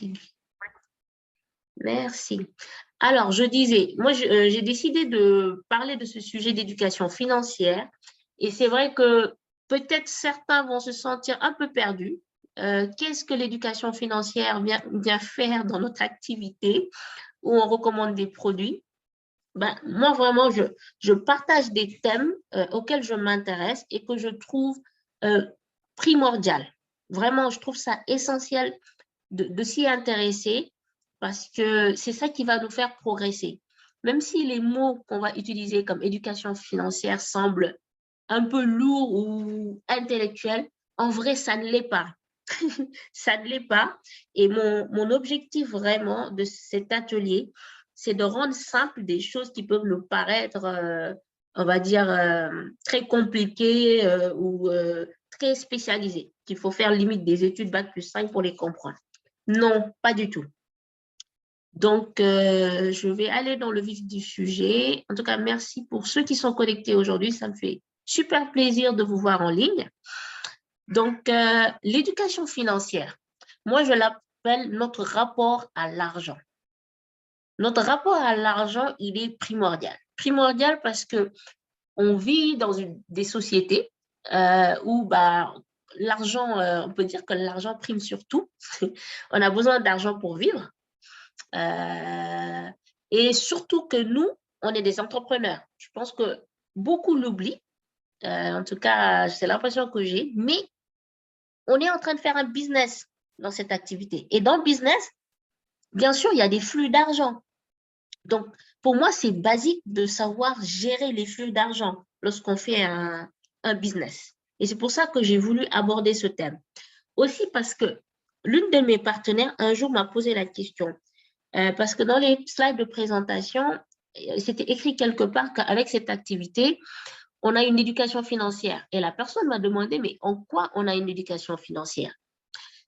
parti. Merci. Alors, je disais, moi, j'ai décidé de parler de ce sujet d'éducation financière. Et c'est vrai que peut-être certains vont se sentir un peu perdus. Qu'est-ce que l'éducation financière vient faire dans notre activité où on recommande des produits? Ben, moi, vraiment, je partage des thèmes auxquels je m'intéresse et que je trouve euh, primordial. Vraiment, je trouve ça essentiel de s'y intéresser parce que c'est ça qui va nous faire progresser. Même si les mots qu'on va utiliser comme éducation financière semblent un peu lourds ou intellectuels, en vrai, ça ne l'est pas. Ça ne l'est pas. Et mon objectif vraiment de cet atelier, c'est de rendre simple des choses qui peuvent nous paraître, on va dire, très compliquées ou très spécialisées, qu'il faut faire limite des études Bac+5 pour les comprendre. Non, pas du tout. Donc, je vais aller dans le vif du sujet. En tout cas, merci pour ceux qui sont connectés aujourd'hui. Ça me fait super plaisir de vous voir en ligne. Donc, l'éducation financière, moi, je l'appelle notre rapport à l'argent. Notre rapport à l'argent, il est primordial. Primordial parce que on vit dans des sociétés où bah, l'argent, on peut dire que l'argent prime sur tout. On a besoin d'argent pour vivre. Et surtout que nous, on est des entrepreneurs. Je pense que beaucoup l'oublient. En tout cas, c'est l'impression que j'ai. Mais on est en train de faire un business dans cette activité. Et dans le business, bien sûr, il y a des flux d'argent. Donc, pour moi, c'est basique de savoir gérer les flux d'argent lorsqu'on fait un business. Et c'est pour ça que j'ai voulu aborder ce thème. Aussi parce que l'une de mes partenaires, un jour, m'a posé la question. Parce que dans les slides de présentation, c'était écrit quelque part qu'avec cette activité, on a une éducation financière. Et la personne m'a demandé, mais en quoi on a une éducation financière?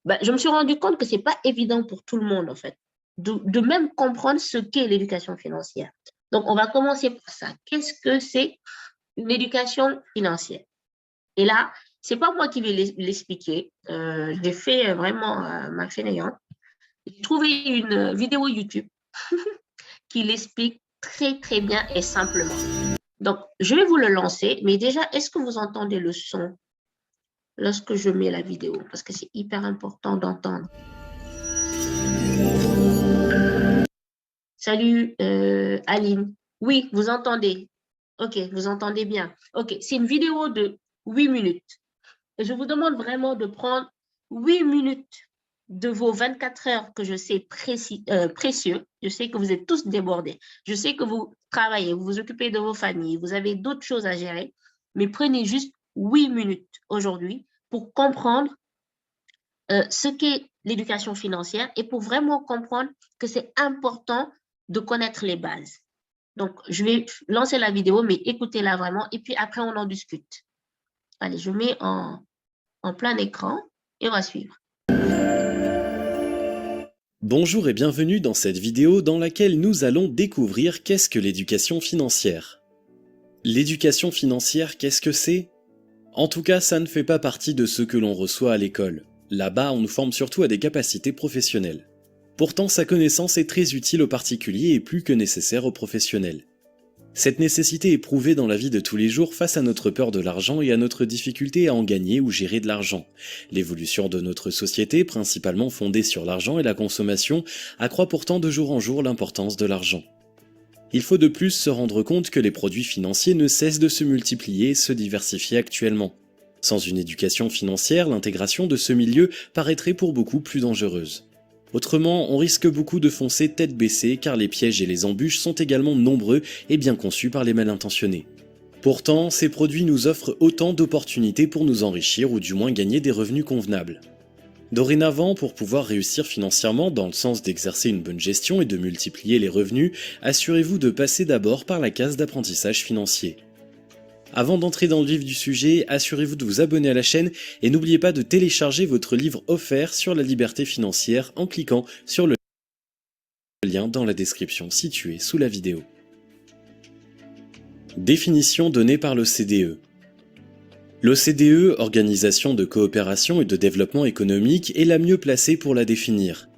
Ben, je me suis rendu compte que ce n'est pas évident pour tout le monde, en fait, de même comprendre ce qu'est l'éducation financière. Donc, on va commencer par ça. Qu'est-ce que c'est une éducation financière? Et là, ce n'est pas moi qui vais l'expliquer. J'ai fait vraiment ma fainéante. J'ai trouvé une vidéo YouTube qui l'explique très, très bien et simplement. Donc, je vais vous le lancer, mais déjà, est-ce que vous entendez le son lorsque je mets la vidéo? Parce que c'est hyper important d'entendre. Salut, Aline. Oui, vous entendez. OK, vous entendez bien. OK, c'est une vidéo de 8 minutes. Et je vous demande vraiment de prendre 8 minutes de vos 24 heures que je sais précieux. Je sais que vous êtes tous débordés. Je sais que vous travaillez, vous vous occupez de vos familles, vous avez d'autres choses à gérer. Mais prenez juste 8 minutes aujourd'hui pour comprendre ce qu'est l'éducation financière et pour vraiment comprendre que c'est important de connaître les bases. Donc, je vais lancer la vidéo, mais écoutez-la vraiment et puis après, on en discute. Allez, je mets en plein écran et on va suivre. Bonjour et bienvenue dans cette vidéo dans laquelle nous allons découvrir qu'est-ce que l'éducation financière. L'éducation financière, qu'est-ce que c'est? En tout cas, ça ne fait pas partie de ce que l'on reçoit à l'école. Là-bas, on nous forme surtout à des capacités professionnelles. Pourtant, sa connaissance est très utile aux particuliers et plus que nécessaire aux professionnels. Cette nécessité est prouvée dans la vie de tous les jours face à notre peur de l'argent et à notre difficulté à en gagner ou gérer de l'argent. L'évolution de notre société, principalement fondée sur l'argent et la consommation, accroît pourtant de jour en jour l'importance de l'argent. Il faut de plus se rendre compte que les produits financiers ne cessent de se multiplier et se diversifier actuellement. Sans une éducation financière, l'intégration de ce milieu paraîtrait pour beaucoup plus dangereuse. Autrement, on risque beaucoup de foncer tête baissée car les pièges et les embûches sont également nombreux et bien conçus par les mal intentionnés. Pourtant, ces produits nous offrent autant d'opportunités pour nous enrichir ou du moins gagner des revenus convenables. Dorénavant, pour pouvoir réussir financièrement dans le sens d'exercer une bonne gestion et de multiplier les revenus, assurez-vous de passer d'abord par la case d'apprentissage financier. Avant d'entrer dans le vif du sujet, assurez-vous de vous abonner à la chaîne et n'oubliez pas de télécharger votre livre offert sur la liberté financière en cliquant sur le lien dans la description située sous la vidéo. Définition donnée par l'OCDE. L'OCDE, Organisation de coopération et de développement économique, est la mieux placée pour la définir.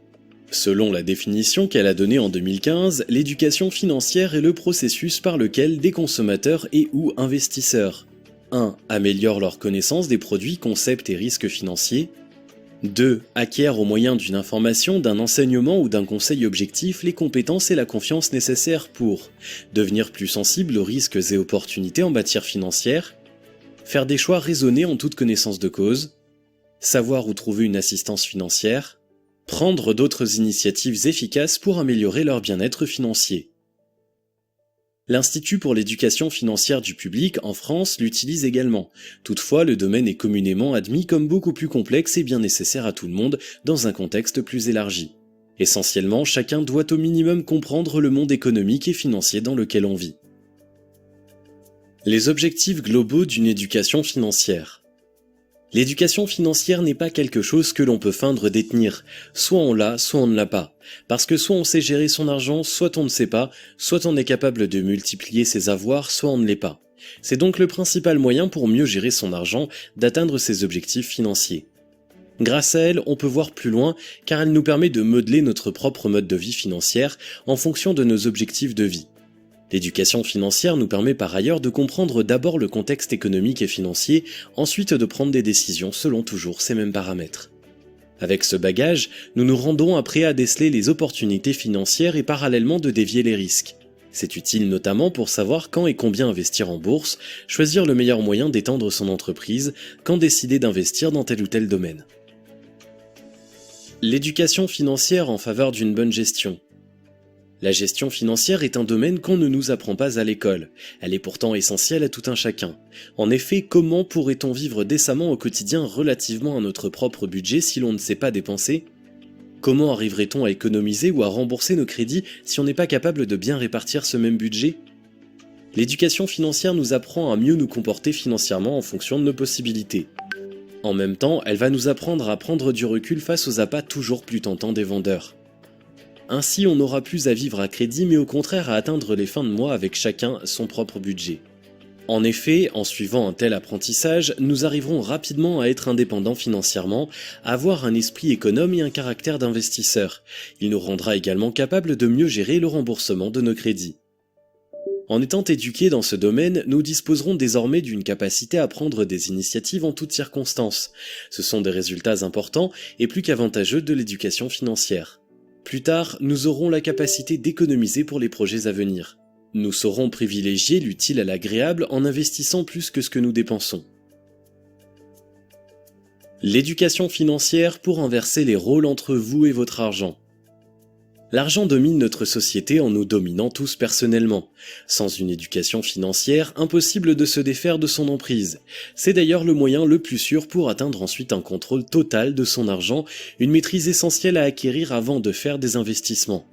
Selon la définition qu'elle a donnée en 2015, l'éducation financière est le processus par lequel des consommateurs et ou investisseurs 1. Améliorent leur connaissance des produits, concepts et risques financiers. 2. Acquièrent au moyen d'une information, d'un enseignement ou d'un conseil objectif les compétences et la confiance nécessaires pour devenir plus sensibles aux risques et opportunités en matière financière, faire des choix raisonnés en toute connaissance de cause, savoir où trouver une assistance financière, prendre d'autres initiatives efficaces pour améliorer leur bien-être financier. L'Institut pour l'éducation financière du public en France l'utilise également. Toutefois, le domaine est communément admis comme beaucoup plus complexe et bien nécessaire à tout le monde dans un contexte plus élargi. Essentiellement, chacun doit au minimum comprendre le monde économique et financier dans lequel on vit. Les objectifs globaux d'une éducation financière. L'éducation financière n'est pas quelque chose que l'on peut feindre détenir. Soit on l'a, soit on ne l'a pas. Parce que soit on sait gérer son argent, soit on ne sait pas, soit on est capable de multiplier ses avoirs, soit on ne l'est pas. C'est donc le principal moyen pour mieux gérer son argent, d'atteindre ses objectifs financiers. Grâce à elle, on peut voir plus loin, car elle nous permet de modeler notre propre mode de vie financière en fonction de nos objectifs de vie. L'éducation financière nous permet par ailleurs de comprendre d'abord le contexte économique et financier, ensuite de prendre des décisions selon toujours ces mêmes paramètres. Avec ce bagage, nous nous rendons après à déceler les opportunités financières et parallèlement de dévier les risques. C'est utile notamment pour savoir quand et combien investir en bourse, choisir le meilleur moyen d'étendre son entreprise, quand décider d'investir dans tel ou tel domaine. L'éducation financière en faveur d'une bonne gestion. La gestion financière est un domaine qu'on ne nous apprend pas à l'école. Elle est pourtant essentielle à tout un chacun. En effet, comment pourrait-on vivre décemment au quotidien relativement à notre propre budget si l'on ne sait pas dépenser ? Comment arriverait-on à économiser ou à rembourser nos crédits si on n'est pas capable de bien répartir ce même budget ? L'éducation financière nous apprend à mieux nous comporter financièrement en fonction de nos possibilités. En même temps, elle va nous apprendre à prendre du recul face aux appâts toujours plus tentants des vendeurs. Ainsi, on n'aura plus à vivre à crédit, mais au contraire à atteindre les fins de mois avec chacun son propre budget. En effet, en suivant un tel apprentissage, nous arriverons rapidement à être indépendants financièrement, à avoir un esprit économe et un caractère d'investisseur. Il nous rendra également capables de mieux gérer le remboursement de nos crédits. En étant éduqués dans ce domaine, nous disposerons désormais d'une capacité à prendre des initiatives en toutes circonstances. Ce sont des résultats importants et plus qu'avantageux de l'éducation financière. Plus tard, nous aurons la capacité d'économiser pour les projets à venir. Nous saurons privilégier l'utile à l'agréable en investissant plus que ce que nous dépensons. L'éducation financière pour inverser les rôles entre vous et votre argent. L'argent domine notre société en nous dominant tous personnellement. Sans une éducation financière, impossible de se défaire de son emprise. C'est d'ailleurs le moyen le plus sûr pour atteindre ensuite un contrôle total de son argent, une maîtrise essentielle à acquérir avant de faire des investissements.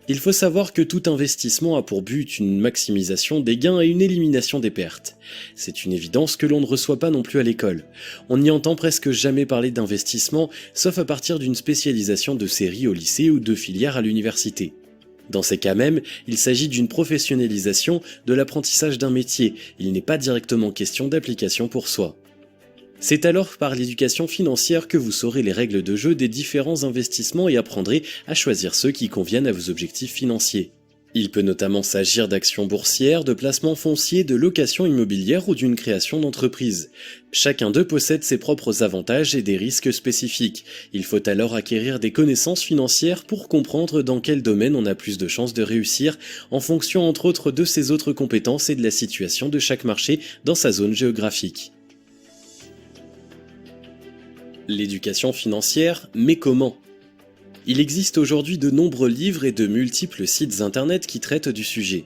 Il faut savoir que tout investissement a pour but une maximisation des gains et une élimination des pertes. C'est une évidence que l'on ne reçoit pas non plus à l'école. On n'y entend presque jamais parler d'investissement, sauf à partir d'une spécialisation de série au lycée ou de filière à l'université. Dans ces cas même, il s'agit d'une professionnalisation de l'apprentissage d'un métier, il n'est pas directement question d'application pour soi. C'est alors par l'éducation financière que vous saurez les règles de jeu des différents investissements et apprendrez à choisir ceux qui conviennent à vos objectifs financiers. Il peut notamment s'agir d'actions boursières, de placements fonciers, de locations immobilières ou d'une création d'entreprise. Chacun d'eux possède ses propres avantages et des risques spécifiques. Il faut alors acquérir des connaissances financières pour comprendre dans quel domaine on a plus de chances de réussir, en fonction entre autres de ses autres compétences et de la situation de chaque marché dans sa zone géographique. L'éducation financière, mais comment ? Il existe aujourd'hui de nombreux livres et de multiples sites internet qui traitent du sujet.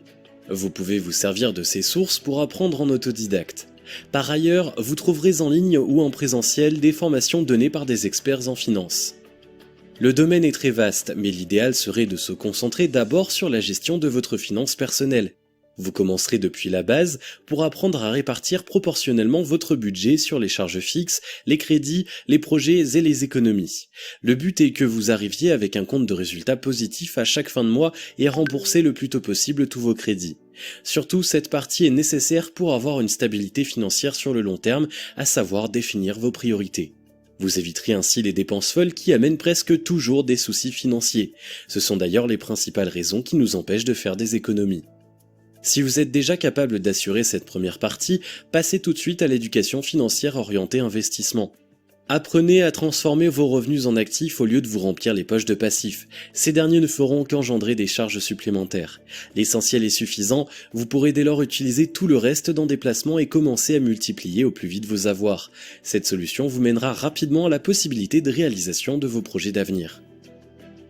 Vous pouvez vous servir de ces sources pour apprendre en autodidacte. Par ailleurs, vous trouverez en ligne ou en présentiel des formations données par des experts en finance. Le domaine est très vaste, mais l'idéal serait de se concentrer d'abord sur la gestion de votre finance personnelle. Vous commencerez depuis la base pour apprendre à répartir proportionnellement votre budget sur les charges fixes, les crédits, les projets et les économies. Le but est que vous arriviez avec un compte de résultats positif à chaque fin de mois et à rembourser le plus tôt possible tous vos crédits. Surtout, cette partie est nécessaire pour avoir une stabilité financière sur le long terme, à savoir définir vos priorités. Vous éviterez ainsi les dépenses folles qui amènent presque toujours des soucis financiers. Ce sont d'ailleurs les principales raisons qui nous empêchent de faire des économies. Si vous êtes déjà capable d'assurer cette première partie, passez tout de suite à l'éducation financière orientée investissement. Apprenez à transformer vos revenus en actifs au lieu de vous remplir les poches de passifs. Ces derniers ne feront qu'engendrer des charges supplémentaires. L'essentiel est suffisant, vous pourrez dès lors utiliser tout le reste dans des placements et commencer à multiplier au plus vite vos avoirs. Cette solution vous mènera rapidement à la possibilité de réalisation de vos projets d'avenir.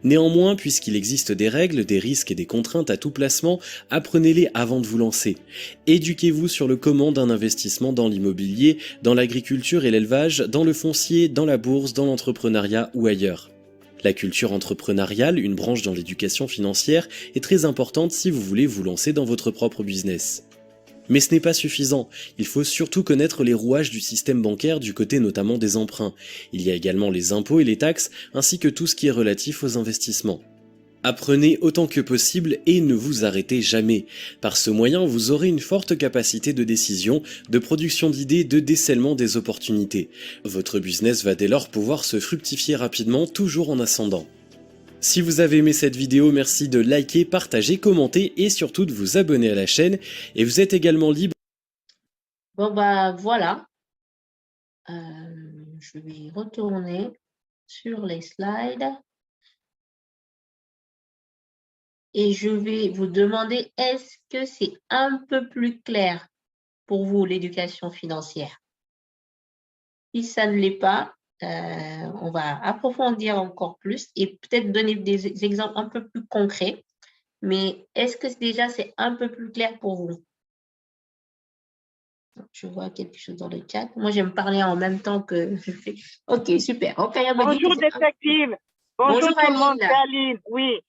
Néanmoins, puisqu'il existe des règles, des risques et des contraintes à tout placement, apprenez-les avant de vous lancer. Éduquez-vous sur le comment d'un investissement dans l'immobilier, dans l'agriculture et l'élevage, dans le foncier, dans la bourse, dans l'entrepreneuriat ou ailleurs. La culture entrepreneuriale, une branche dans l'éducation financière, est très importante si vous voulez vous lancer dans votre propre business. Mais ce n'est pas suffisant, il faut surtout connaître les rouages du système bancaire du côté notamment des emprunts. Il y a également les impôts et les taxes, ainsi que tout ce qui est relatif aux investissements. Apprenez autant que possible et ne vous arrêtez jamais. Par ce moyen, vous aurez une forte capacité de décision, de production d'idées, de décèlement des opportunités. Votre business va dès lors pouvoir se fructifier rapidement, toujours en ascendant. Si vous avez aimé cette vidéo, merci de liker, partager, commenter et surtout de vous abonner à la chaîne. Et vous êtes également libre. Bon, bah voilà. Je vais retourner sur les slides. Et je vais vous demander, est-ce que c'est un peu plus clair pour vous, l'éducation financière? Si ça ne l'est pas, on va approfondir encore plus et peut-être donner des exemples un peu plus concrets. Mais est-ce que déjà c'est un peu plus clair pour vous? Je vois quelque chose dans le chat. Moi, j'aime parler en même temps que je fais. Ok, super. Bonjour, détective. Bonjour tout le monde, c'est Aline. Oui.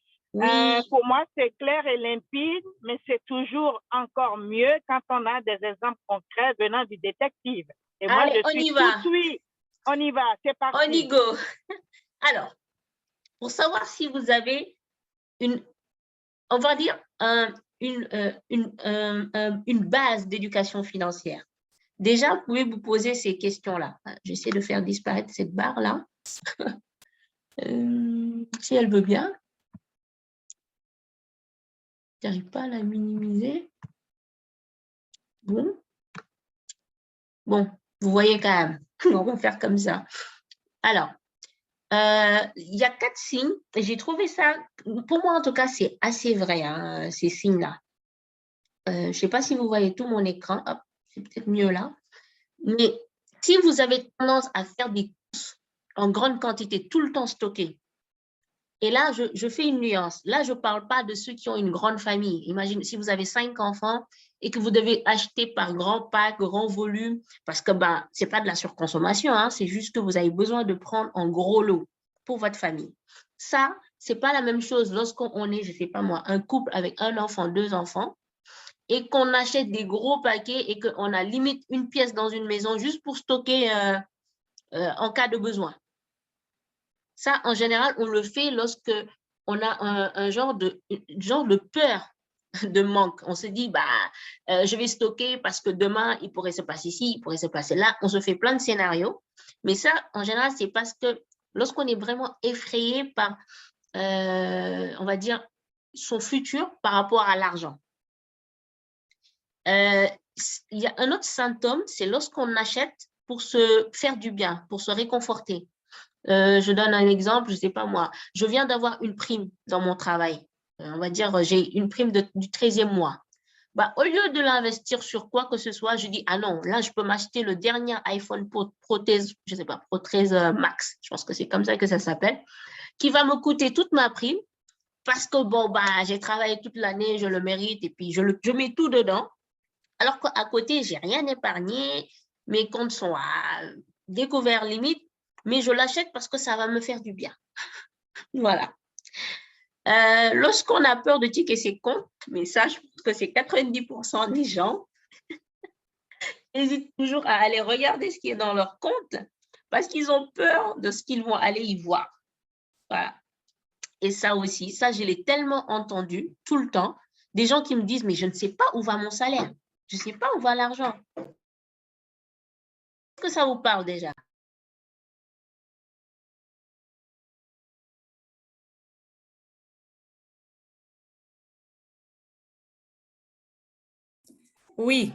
Pour moi, c'est clair et limpide, mais c'est toujours encore mieux quand on a des exemples concrets venant du détective. Et moi, allez, je suis tout oui. On y va, c'est parti. On y go. Alors, pour savoir si vous avez on va dire, une base d'éducation financière. Déjà, vous pouvez vous poser ces questions-là. J'essaie de faire disparaître cette barre-là. Si elle veut bien. Je n'arrive pas à la minimiser. Bon. Bon, vous voyez quand même. On va faire comme ça. Alors, il y a 4 signes. J'ai trouvé ça, pour moi en tout cas, c'est assez vrai, hein, ces signes-là. Je ne sais pas si vous voyez tout mon écran. Hop, c'est peut-être mieux là. Mais si vous avez tendance à faire des courses en grande quantité, tout le temps stockées, et là, je fais une nuance. Là, je ne parle pas de ceux qui ont une grande famille. Imagine si vous avez 5 enfants et que vous devez acheter par grand pack, grand volume, parce que ce n'est pas de la surconsommation, hein, c'est juste que vous avez besoin de prendre en gros lot pour votre famille. Ça, ce n'est pas la même chose lorsqu'on est, je ne sais pas moi, un couple avec un enfant, 2 enfants, et qu'on achète des gros paquets et qu'on a limite une pièce dans une maison juste pour stocker en cas de besoin. Ça, en général, on le fait lorsque on a un genre de peur de manque. On se dit, je vais stocker parce que demain, il pourrait se passer ici, il pourrait se passer là. On se fait plein de scénarios. Mais ça, en général, c'est parce que lorsqu'on est vraiment effrayé par, on va dire, son futur par rapport à l'argent. Il y a un autre symptôme, c'est lorsqu'on achète pour se faire du bien, pour se réconforter. Je donne un exemple, je ne sais pas moi, je viens d'avoir une prime dans mon travail. On va dire, j'ai une prime du 13e mois. Au lieu de l'investir sur quoi que ce soit, je dis, ah non, là, je peux m'acheter le dernier iPhone Pro 13, je ne sais pas, Pro 13 Max, je pense que c'est comme ça que ça s'appelle, qui va me coûter toute ma prime parce que, j'ai travaillé toute l'année, je le mérite et puis je mets tout dedans. Alors qu'à côté, je n'ai rien épargné, mes comptes sont à découvert limite, mais je l'achète parce que ça va me faire du bien. Voilà. Lorsqu'on a peur de checker ses comptes, mais ça, je pense que c'est 90% des gens, hésitent toujours à aller regarder ce qui est dans leur compte parce qu'ils ont peur de ce qu'ils vont aller y voir. Voilà. Et ça aussi, ça, je l'ai tellement entendu tout le temps, des gens qui me disent, mais je ne sais pas où va mon salaire. Je ne sais pas où va l'argent. Est-ce que ça vous parle déjà? Oui.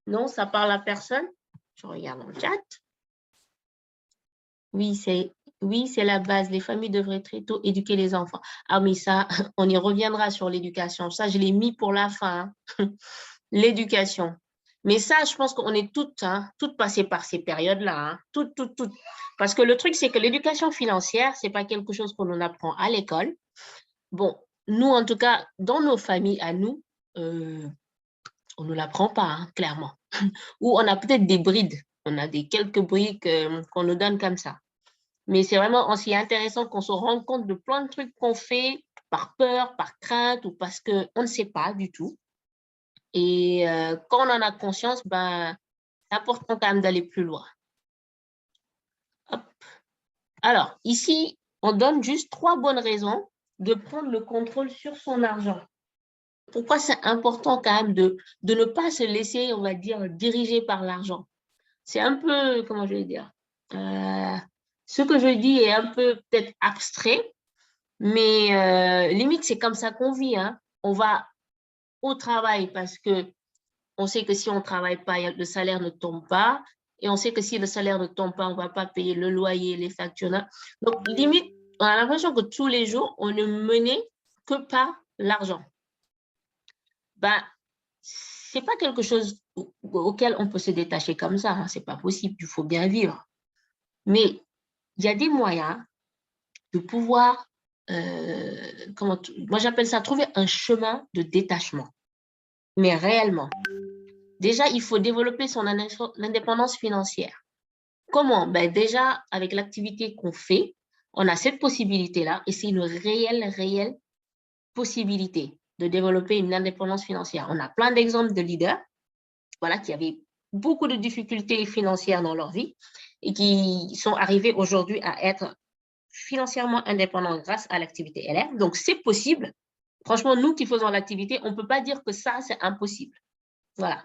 Non, ça parle à personne. Je regarde dans le chat. Oui, c'est la base. Les familles devraient très tôt éduquer les enfants. Ah, mais ça, on y reviendra sur l'éducation. Ça, je l'ai mis pour la fin, hein. L'éducation. Mais ça, je pense qu'on est toutes passées par ces périodes-là, hein. Toutes. Parce que le truc, c'est que l'éducation financière, c'est pas quelque chose qu'on apprend à l'école. Bon, nous, en tout cas, dans nos familles, à nous, on ne l'apprend pas, hein, clairement. Ou on a peut-être des brides. On a quelques briques qu'on nous donne comme ça. Mais c'est vraiment aussi intéressant qu'on se rende compte de plein de trucs qu'on fait par peur, par crainte ou parce qu'on ne sait pas du tout. Et quand on en a conscience, ben, c'est important quand même d'aller plus loin. Hop. Alors, ici, on donne juste 3 bonnes raisons de prendre le contrôle sur son argent. Pourquoi c'est important quand même de ne pas se laisser, on va dire, diriger par l'argent? C'est un peu, comment je vais dire, ce que je dis est un peu peut-être abstrait, mais limite, c'est comme ça qu'on vit, hein. On va au travail parce que on sait que si on ne travaille pas, le salaire ne tombe pas. Et on sait que si le salaire ne tombe pas, on ne va pas payer le loyer, les factures. Donc, limite, on a l'impression que tous les jours, on ne menait que par l'argent. Ben, ce n'est pas quelque chose auquel on peut se détacher comme ça, hein. Ce n'est pas possible, il faut bien vivre. Mais il y a des moyens de pouvoir, moi j'appelle ça trouver un chemin de détachement, mais réellement. Déjà, il faut développer son indépendance financière. Comment? Ben déjà, avec l'activité qu'on fait, on a cette possibilité-là et c'est une réelle possibilité de développer une indépendance financière. On a plein d'exemples de leaders, voilà, qui avaient beaucoup de difficultés financières dans leur vie et qui sont arrivés aujourd'hui à être financièrement indépendants grâce à l'activité LR. Donc, c'est possible. Franchement, nous qui faisons l'activité, on ne peut pas dire que ça, c'est impossible. Voilà.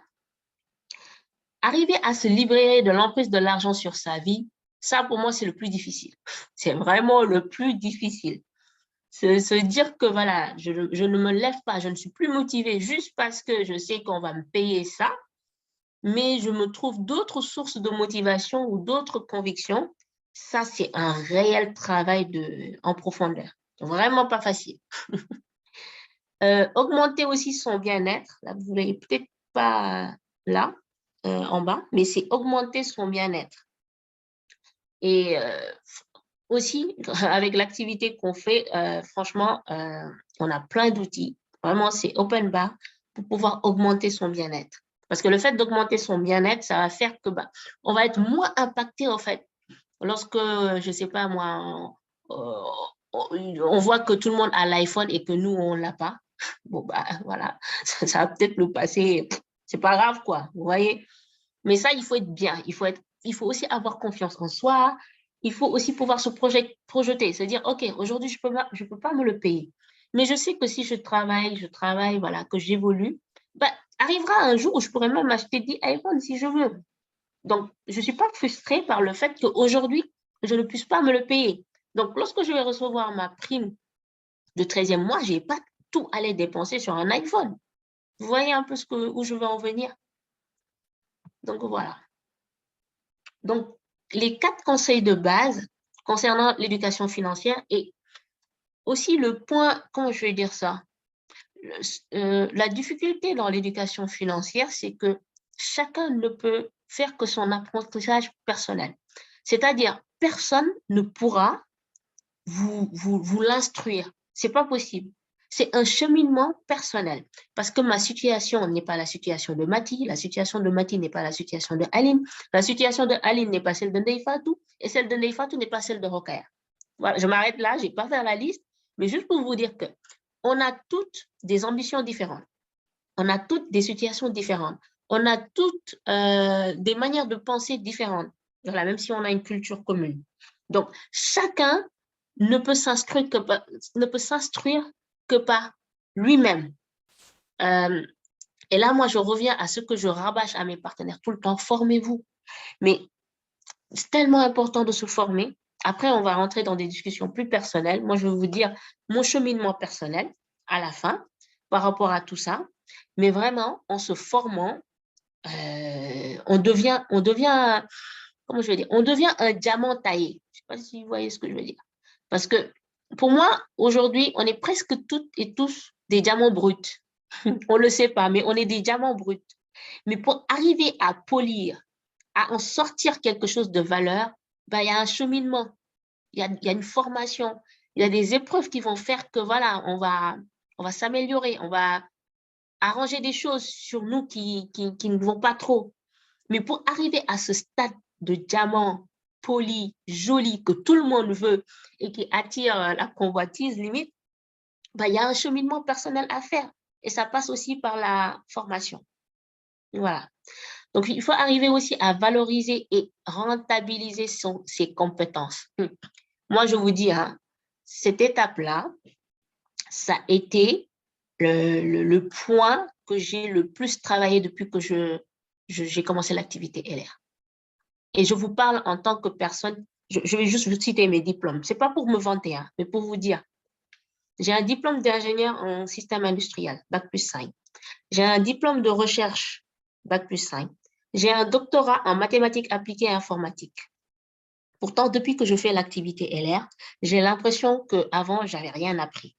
Arriver à se libérer de l'emprise de l'argent sur sa vie, ça, pour moi, c'est le plus difficile. C'est vraiment le plus difficile. Se dire que, voilà, je ne me lève pas, je ne suis plus motivée juste parce que je sais qu'on va me payer ça, mais je me trouve d'autres sources de motivation ou d'autres convictions. Ça, c'est un réel travail en profondeur. Vraiment pas facile. Augmenter aussi son bien-être. Là, vous ne l'avez peut-être pas là, en bas, mais c'est augmenter son bien-être. Et aussi, avec l'activité qu'on fait, franchement, on a plein d'outils. Vraiment, c'est open bar pour pouvoir augmenter son bien-être. Parce que le fait d'augmenter son bien-être, ça va faire que on va être moins impacté, en fait. Lorsque, je ne sais pas moi, on voit que tout le monde a l'iPhone et que nous, on ne l'a pas. Bon, voilà, ça va peut-être nous passer. C'est pas grave, quoi, vous voyez. Mais ça, il faut être bien. Il faut aussi avoir confiance en soi. Il faut aussi pouvoir se projeter, se dire, OK, aujourd'hui, je peux pas me le payer. Mais je sais que si je travaille, voilà, que j'évolue, arrivera un jour où je pourrais même acheter 10 iPhones si je veux. Donc, je ne suis pas frustrée par le fait qu'aujourd'hui, je ne puisse pas me le payer. Donc, lorsque je vais recevoir ma prime de 13e mois, je n'ai pas tout à aller dépenser sur un iPhone. Vous voyez un peu où je veux en venir? Donc, voilà. Donc, les 4 conseils de base concernant l'éducation financière et aussi le point, comment je vais dire ça? La difficulté dans l'éducation financière, c'est que chacun ne peut faire que son apprentissage personnel. C'est-à-dire, personne ne pourra vous l'instruire. Ce n'est pas possible. C'est un cheminement personnel. Parce que ma situation n'est pas la situation de Mati, la situation de Mati n'est pas la situation de Aline, la situation de Aline n'est pas celle de Neifatou, et celle de Neifatou n'est pas celle de Rokaya. Voilà, je m'arrête là, je n'ai pas fait la liste, mais juste pour vous dire qu'on a toutes des ambitions différentes. On a toutes des situations différentes. On a toutes des manières de penser différentes. Voilà, même si on a une culture commune. Donc, chacun ne peut s'instruire que par lui-même. Et là, moi, je reviens à ce que je rabâche à mes partenaires tout le temps, formez-vous. Mais c'est tellement important de se former. Après, on va rentrer dans des discussions plus personnelles. Moi, je vais vous dire mon cheminement personnel à la fin par rapport à tout ça. Mais vraiment, en se formant, on devient, comment je vais dire, on devient un diamant taillé. Je ne sais pas si vous voyez ce que je veux dire. Parce que pour moi, aujourd'hui, on est presque toutes et tous des diamants bruts. On ne le sait pas, mais on est des diamants bruts. Mais pour arriver à polir, à en sortir quelque chose de valeur, ben, il y a un cheminement, il y a une formation, il y a des épreuves qui vont faire que voilà, on va s'améliorer, on va arranger des choses sur nous qui ne vont pas trop. Mais pour arriver à ce stade de diamant poli, joli, que tout le monde veut et qui attire la convoitise limite, ben, il y a un cheminement personnel à faire. Et ça passe aussi par la formation. Voilà. Donc, il faut arriver aussi à valoriser et rentabiliser ses compétences. Moi, je vous dis, hein, cette étape-là, ça a été le point que j'ai le plus travaillé depuis que j'ai commencé l'activité LR. Et je vous parle en tant que personne, je vais juste vous citer mes diplômes. Ce n'est pas pour me vanter, hein, mais pour vous dire. J'ai un diplôme d'ingénieur en système industriel, Bac+5. J'ai un diplôme de recherche, Bac+5. J'ai un doctorat en mathématiques appliquées et informatique. Pourtant, depuis que je fais l'activité LR, j'ai l'impression qu'avant, je n'avais rien appris.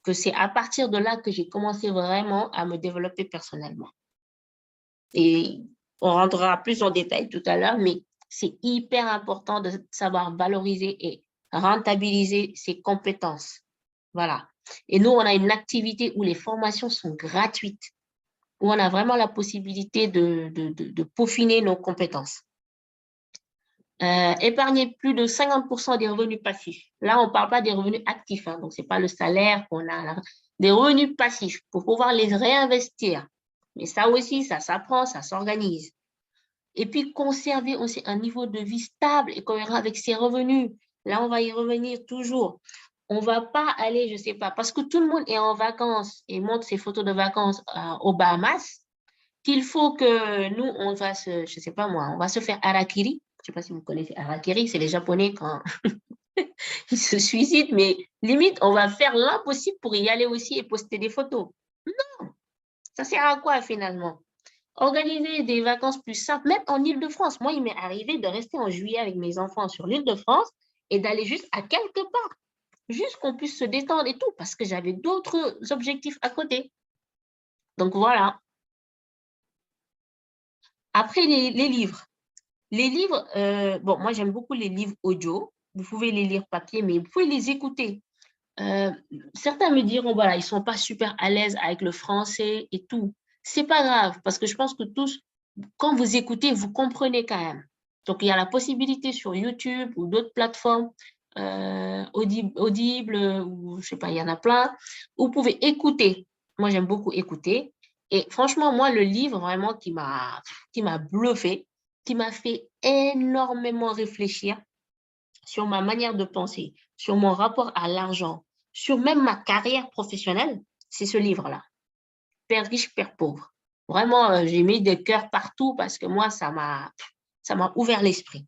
Que c'est à partir de là que j'ai commencé vraiment à me développer personnellement. Et on rentrera plus en détail tout à l'heure, mais c'est hyper important de savoir valoriser et rentabiliser ses compétences. Voilà. Et nous, on a une activité où les formations sont gratuites, où on a vraiment la possibilité de peaufiner nos compétences. Épargner plus de 50% des revenus passifs. Là, on ne parle pas des revenus actifs, hein, donc ce n'est pas le salaire qu'on a là. Des revenus passifs pour pouvoir les réinvestir. Mais ça aussi, ça s'apprend, ça s'organise. Et puis, conserver aussi un niveau de vie stable et cohérent avec ses revenus. Là, on va y revenir toujours. On ne va pas aller, je ne sais pas, parce que tout le monde est en vacances et montre ses photos de vacances aux Bahamas, qu'il faut que nous, on va je ne sais pas moi, on va se faire harakiri. Je ne sais pas si vous connaissez harakiri, c'est les Japonais quand ils se suicident, mais limite, on va faire l'impossible pour y aller aussi et poster des photos. Non, ça sert à quoi finalement? Organiser des vacances plus simples, même en Île-de-France. Moi, il m'est arrivé de rester en juillet avec mes enfants sur l'Île-de-France et d'aller juste à quelque part, juste qu'on puisse se détendre et tout, parce que j'avais d'autres objectifs à côté. Donc, voilà. Après, les livres. Les livres, bon, moi, j'aime beaucoup les livres audio. Vous pouvez les lire papier, mais vous pouvez les écouter. Certains me diront, voilà, ils ne sont pas super à l'aise avec le français et tout. Ce n'est pas grave, parce que je pense que tous, quand vous écoutez, vous comprenez quand même. Donc, il y a la possibilité sur YouTube ou d'autres plateformes, Audible, ou je ne sais pas, il y en a plein, où vous pouvez écouter. Moi, j'aime beaucoup écouter. Et franchement, moi, le livre vraiment qui m'a bluffé, qui m'a fait énormément réfléchir sur ma manière de penser, sur mon rapport à l'argent, sur même ma carrière professionnelle, c'est ce livre-là, Père riche, Père pauvre. Vraiment, j'ai mis des cœurs partout parce que moi, ça m'a ouvert l'esprit,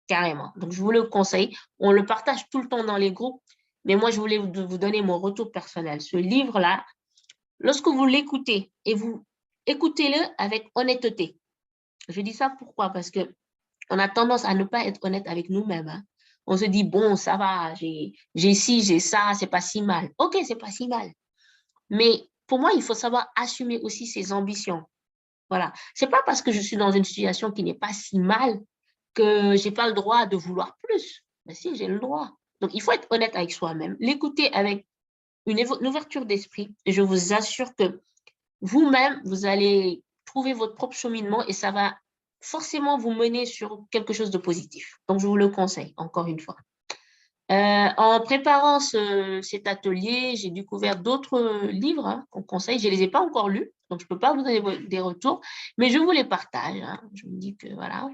carrément. Donc, je vous le conseille. On le partage tout le temps dans les groupes, mais moi, je voulais vous donner mon retour personnel. Ce livre-là, lorsque vous l'écoutez et vous écoutez-le avec honnêteté. Je dis ça pourquoi? Parce qu'on a tendance à ne pas être honnête avec nous-mêmes. Hein. On se dit, bon, ça va, j'ai ci, j'ai ça, c'est pas si mal. OK, c'est pas si mal. Mais pour moi, il faut savoir assumer aussi ses ambitions. Voilà. C'est pas parce que je suis dans une situation qui n'est pas si mal que j'ai pas le droit de vouloir plus. Mais si, j'ai le droit. Donc, il faut être honnête avec soi-même, l'écouter avec une ouverture d'esprit. Et je vous assure que vous-même, vous allez trouver votre propre cheminement et ça va forcément vous mener sur quelque chose de positif. Donc, je vous le conseille, encore une fois. En préparant cet atelier, j'ai découvert d'autres livres hein, qu'on conseille. Je ne les ai pas encore lus, donc je ne peux pas vous donner des retours, mais je vous les partage. Hein. Je me dis que voilà,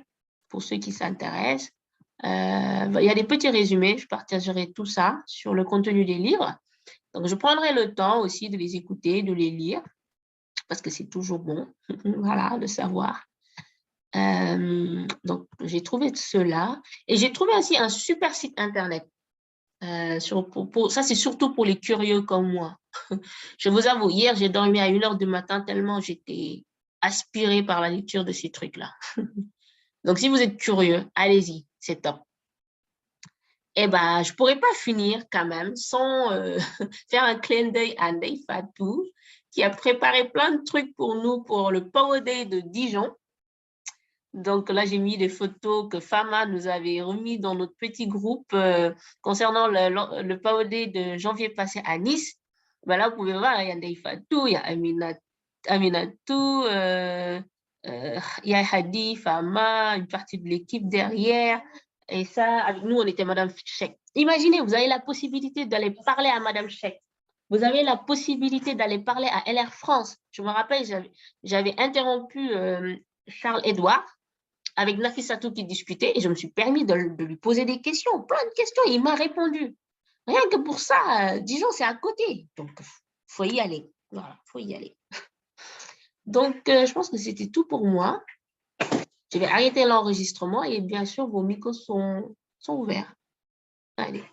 pour ceux qui s'intéressent, il y a des petits résumés. Je partagerai tout ça sur le contenu des livres. Donc, je prendrai le temps aussi de les écouter, de les lire. parce que c'est toujours bon, voilà, de savoir. Donc, j'ai trouvé cela. Et j'ai trouvé aussi un super site Internet. Ça, c'est surtout pour les curieux comme moi. Je vous avoue, hier, j'ai dormi à 1h du matin tellement j'étais aspirée par la lecture de ces trucs-là. Donc, si vous êtes curieux, allez-y, c'est top. Eh bien, je ne pourrais pas finir quand même sans faire un clin d'œil à Ndeye Fatou, qui a préparé plein de trucs pour nous pour le Power Day de Dijon. Donc là, j'ai mis des photos que Fama nous avait remis dans notre petit groupe concernant le Power Day de janvier passé à Nice. Ben là, vous pouvez voir, il y a Ndeye Fatou, il y a Aminatou, il y a Hadi, Fama, une partie de l'équipe derrière. Et ça, avec nous, on était Madame Cheikh. Imaginez, vous avez la possibilité d'aller parler à Madame Cheikh. Vous avez la possibilité d'aller parler à LR France. Je me rappelle, j'avais interrompu Charles-Édouard avec Nafissatou qui discutait et je me suis permis de lui poser des questions, plein de questions, et il m'a répondu. Rien que pour ça, Dijon, c'est à côté. Donc, il faut y aller. Voilà, il faut y aller. Donc, je pense que c'était tout pour moi. Je vais arrêter l'enregistrement et bien sûr, vos micros sont ouverts. Allez.